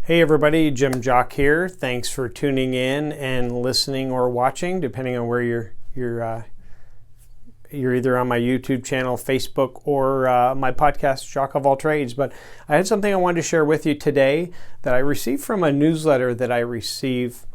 Hey everybody, Jim Jock here. Thanks for tuning in and listening or watching, depending on where you're either on my YouTube channel, Facebook, or my podcast, Jock of All Trades. But I had something I wanted to share with you today that I received from a newsletter that I receive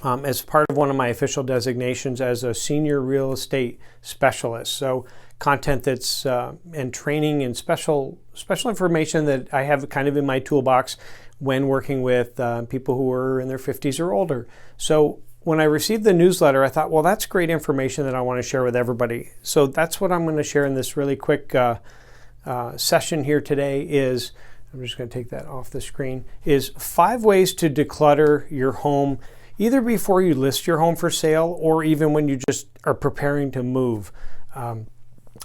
as part of one of my official designations as a senior real estate specialist. So content that's and training and special information that I have kind of in my toolbox when working with people who are in their 50s or older. So when I received the newsletter, I thought, well, that's great information that I want to share with everybody. So that's what I'm going to share in this really quick session here today is, I'm just going to take that off the screen, is 5 ways to declutter your home, either before you list your home for sale or even when you just are preparing to move.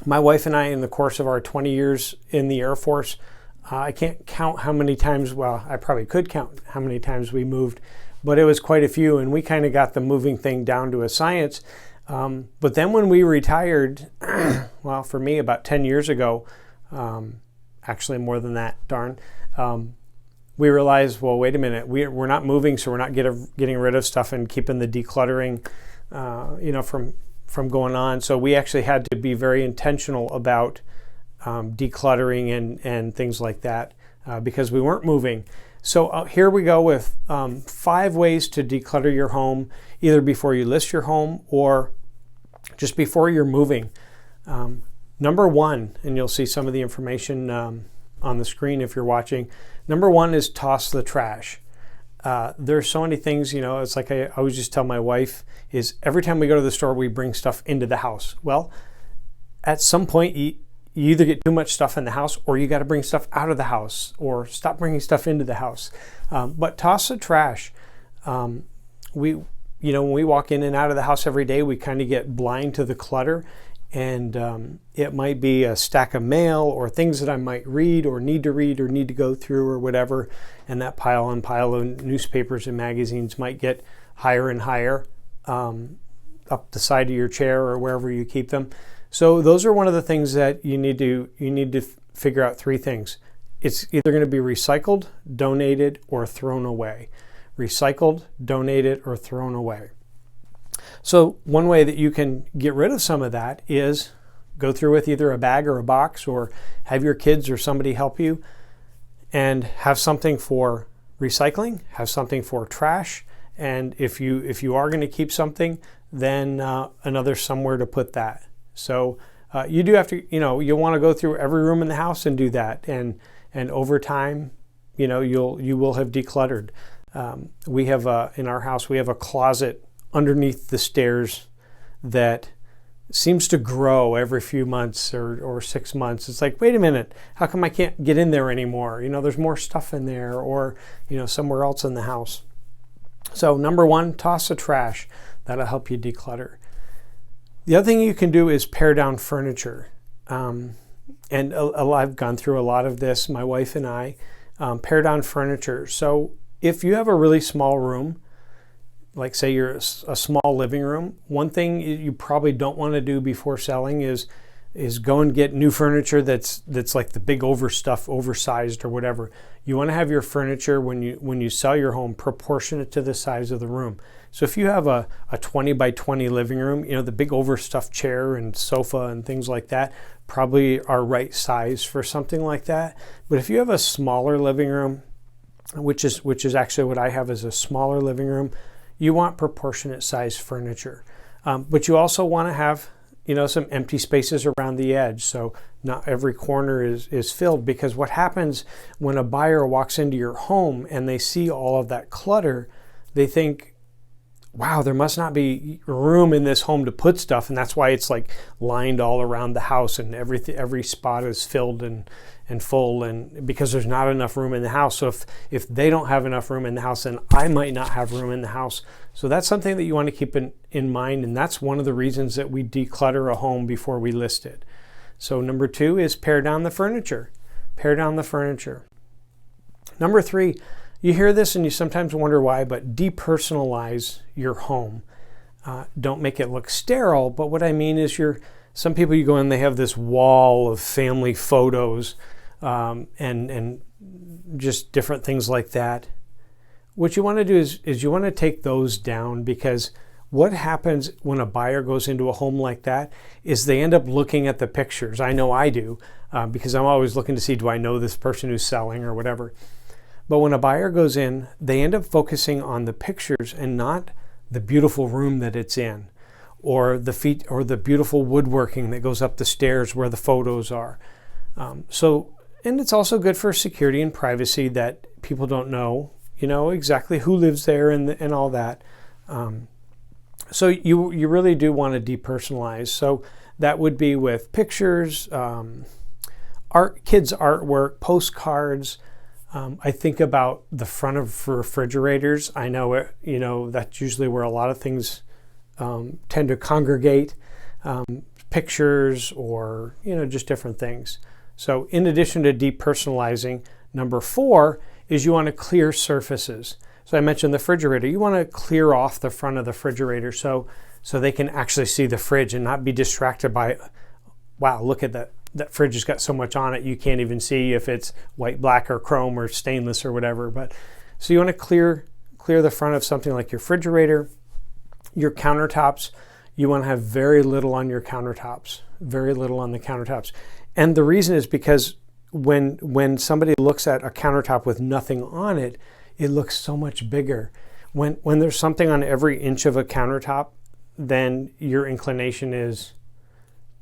My wife and I, in the course of our 20 years in the Air Force, I can't count how many times, well, I probably could count how many times we moved, but it was quite a few, and we kind of got the moving thing down to a science. But then when we retired, well, for me, about 10 years ago, actually more than that, darn, we realized, well, wait a minute, we're not moving, so we're not getting rid of stuff and keeping the decluttering, from going on. So we actually had to be very intentional about decluttering and things like that because we weren't moving. So here we go with 5 ways to declutter your home, either before you list your home or just before you're moving. Number 1, and you'll see some of the information on the screen if you're watching. Number 1 is toss the trash. There's so many things, it's like I always just tell my wife is every time we go to the store, we bring stuff into the house. Well, at some point, you either get too much stuff in the house or you got to bring stuff out of the house or stop bringing stuff into the house. But toss the trash. When we walk in and out of the house every day, we kind of get blind to the clutter. And it might be a stack of mail or things that I might read or need to go through or whatever. And that pile of newspapers and magazines might get higher and higher up the side of your chair or wherever you keep them. So those are one of the things that you need to figure out 3 things. It's either going to be recycled, donated, or thrown away. Recycled, donated, or thrown away. So one way that you can get rid of some of that is go through with either a bag or a box or have your kids or somebody help you and have something for recycling, have something for trash, and if you are going to keep something, then another somewhere to put that. So you do have to, you'll want to go through every room in the house and do that, and over time, you will have decluttered. We have in our house we have a closet underneath the stairs that seems to grow every few months or 6 months. It's like, wait a minute, how come I can't get in there anymore? There's more stuff in there or, somewhere else in the house. So number 1, toss the trash. That'll help you declutter. The other thing you can do is pare down furniture. And I've gone through a lot of this, my wife and I, pare down furniture. So if you have a really small room, like say you're a small living room, one thing you probably don't want to do before selling is go and get new furniture that's like the big oversized or whatever. You want to have your furniture when you sell your home proportionate to the size of the room. So if you have a 20 by 20 living room, the big overstuffed chair and sofa and things like that probably are right size for something like that. But if you have a smaller living room, which is actually what I have as a smaller living room, you want proportionate size furniture. But you also want to have some empty spaces around the edge, so not every corner is filled, because what happens when a buyer walks into your home and they see all of that clutter, they think, wow, there must not be room in this home to put stuff, and that's why it's like lined all around the house and every spot is filled and full, and because there's not enough room in the house. So if they don't have enough room in the house, then I might not have room in the house. So that's something that you want to keep in mind, and that's one of the reasons that we declutter a home before we list it. So number 2 is pare down the furniture. Pare down the furniture. Number 3, you hear this and you sometimes wonder why, but depersonalize your home. Don't make it look sterile, but what I mean is some people, you go in, they have this wall of family photos and just different things like that. what you want to do is you want to take those down, because what happens when a buyer goes into a home like that is they end up looking at the pictures. I know I do, because I'm always looking to see, do I know this person who's selling or whatever. But when a buyer goes in, they end up focusing on the pictures and not the beautiful room that it's in, or the beautiful woodworking that goes up the stairs where the photos are. And it's also good for security and privacy that people don't know, exactly who lives there and all that. So you really do want to depersonalize. So that would be with pictures, kids' artwork, postcards. I think about the front of refrigerators. I know that's usually where a lot of things tend to congregate. Pictures or just different things. So in addition to depersonalizing, number 4 is you want to clear surfaces. So I mentioned the refrigerator. You want to clear off the front of the refrigerator so they can actually see the fridge and not be distracted by, wow, look at that fridge has got so much on it you can't even see if it's white, black, or chrome or stainless or whatever. But so you want to clear the front of something like your refrigerator, your countertops. You want to have very little on your countertops, very little on the countertops. And the reason is because when somebody looks at a countertop with nothing on it, it looks so much bigger. When there's something on every inch of a countertop, then your inclination is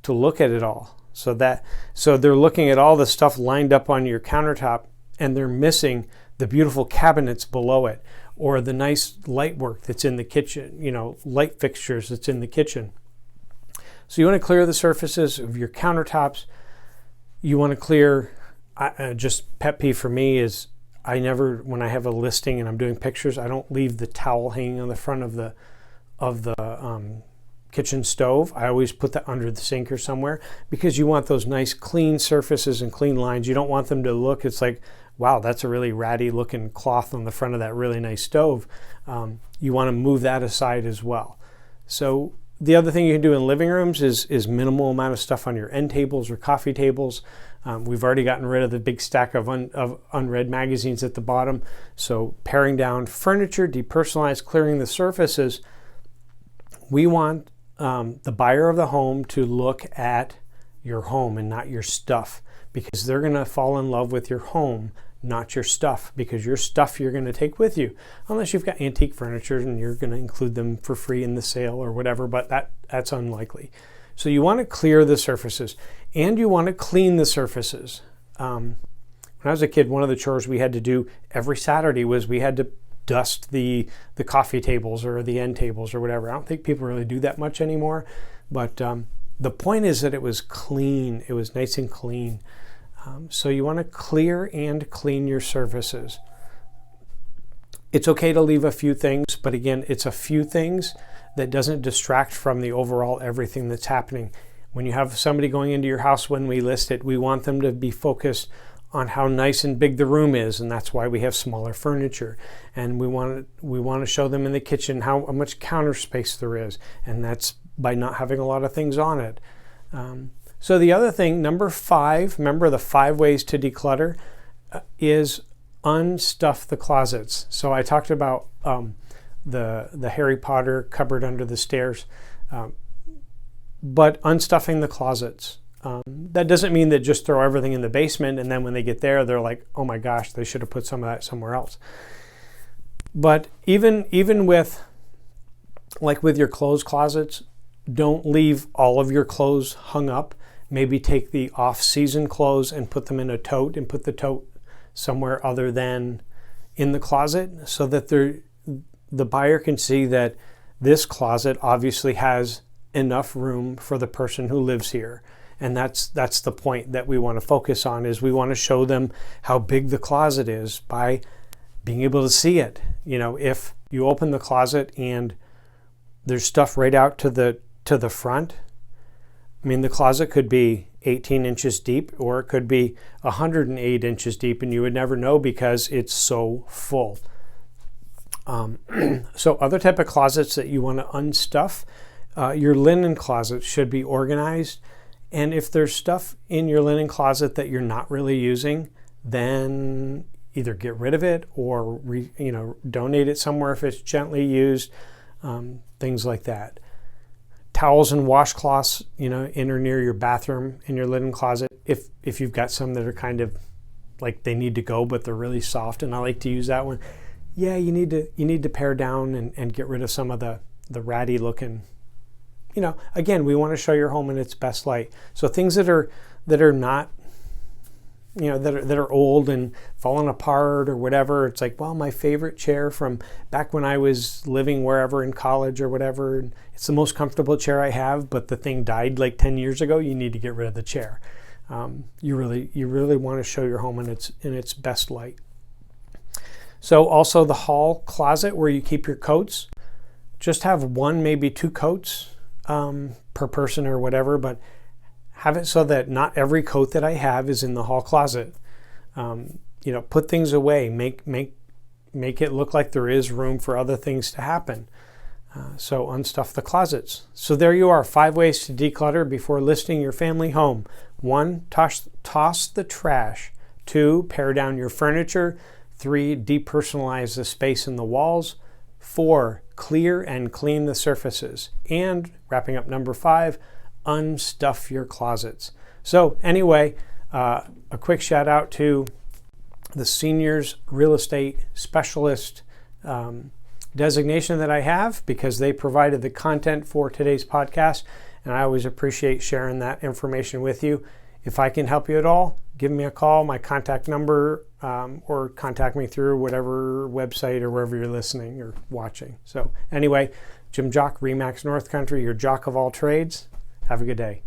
to look at it all. So they're looking at all the stuff lined up on your countertop, and they're missing the beautiful cabinets below it, or the nice light work that's in the kitchen, light fixtures that's in the kitchen. So you want to clear the surfaces of your countertops. You want to clear, just pet peeve for me is when I have a listing and I'm doing pictures, I don't leave the towel hanging on the front of the kitchen stove. I always put that under the sink or somewhere, because you want those nice clean surfaces and clean lines. You don't want them to look, it's like, wow, that's a really ratty looking cloth on the front of that really nice stove. You want to move that aside as well. So the other thing you can do in living rooms is minimal amount of stuff on your end tables or coffee tables. We've already gotten rid of the big stack of unread magazines at the bottom. So paring down furniture, depersonalize, clearing the surfaces. We want the buyer of the home to look at your home and not your stuff, because they're going to fall in love with your home, not your stuff, because your stuff you're going to take with you, unless you've got antique furniture and you're going to include them for free in the sale or whatever, but that's unlikely. So you want to clear the surfaces, and you want to clean the surfaces. When I was a kid, one of the chores we had to do every Saturday was we had to dust the coffee tables or the end tables or whatever. I don't think people really do that much anymore, but the point is that it was clean. It was nice and clean. So you want to clear and clean your surfaces. It's okay to leave a few things, but again, it's a few things that doesn't distract from the overall everything that's happening. When you have somebody going into your house when we list it, we want them to be focused on how nice and big the room is, and that's why we have smaller furniture. And we want to show them in the kitchen how much counter space there is, and that's by not having a lot of things on it. So the other thing, number 5, remember the 5 ways to declutter, is unstuff the closets. So I talked about the Harry Potter cupboard under the stairs, but unstuffing the closets. That doesn't mean that just throw everything in the basement and then when they get there, they're like, oh my gosh, they should have put some of that somewhere else. But even with, like with your clothes closets, don't leave all of your clothes hung up. Maybe take the off-season clothes and put them in a tote, and put the tote somewhere other than in the closet, so that the buyer can see that this closet obviously has enough room for the person who lives here. And that's the point that we want to focus on, is we want to show them how big the closet is by being able to see it. If you open the closet and there's stuff right out to the front, I mean, the closet could be 18 inches deep, or it could be 108 inches deep, and you would never know because it's so full. So other type of closets that you want to unstuff, your linen closet should be organized. And if there's stuff in your linen closet that you're not really using, then either get rid of it or donate it somewhere if it's gently used, things like that. Towels and washcloths, in or near your bathroom, in your linen closet, if you've got some that are kind of like they need to go but they're really soft, and I like to use that one. Yeah, you need to pare down and get rid of some of the ratty looking. Again, we want to show your home in its best light. So things that are not, that are old and falling apart or whatever. It's like, well, my favorite chair from back when I was living wherever in college or whatever. And it's the most comfortable chair I have, but the thing died like 10 years ago. You need to get rid of the chair. You really want to show your home in its best light. So also the hall closet where you keep your coats. Just have one, maybe two coats per person or whatever, but have it so that not every coat that I have is in the hall closet. Put things away. Make it look like there is room for other things to happen. So unstuff the closets. So there you are, 5 ways to declutter before listing your family home. 1, toss the trash. 2, pare down your furniture. 3, depersonalize the space in the walls. 4, clear and clean the surfaces. And wrapping up number 5, unstuff your closets. So anyway, a quick shout out to the seniors real estate specialist designation that I have, because they provided the content for today's podcast, and I always appreciate sharing that information with you. If I can help you at all, give me a call, my contact number, or contact me through whatever website or wherever you're listening or watching. So anyway, Jim Jock, Remax North Country, your jock of all trades. Have a good day.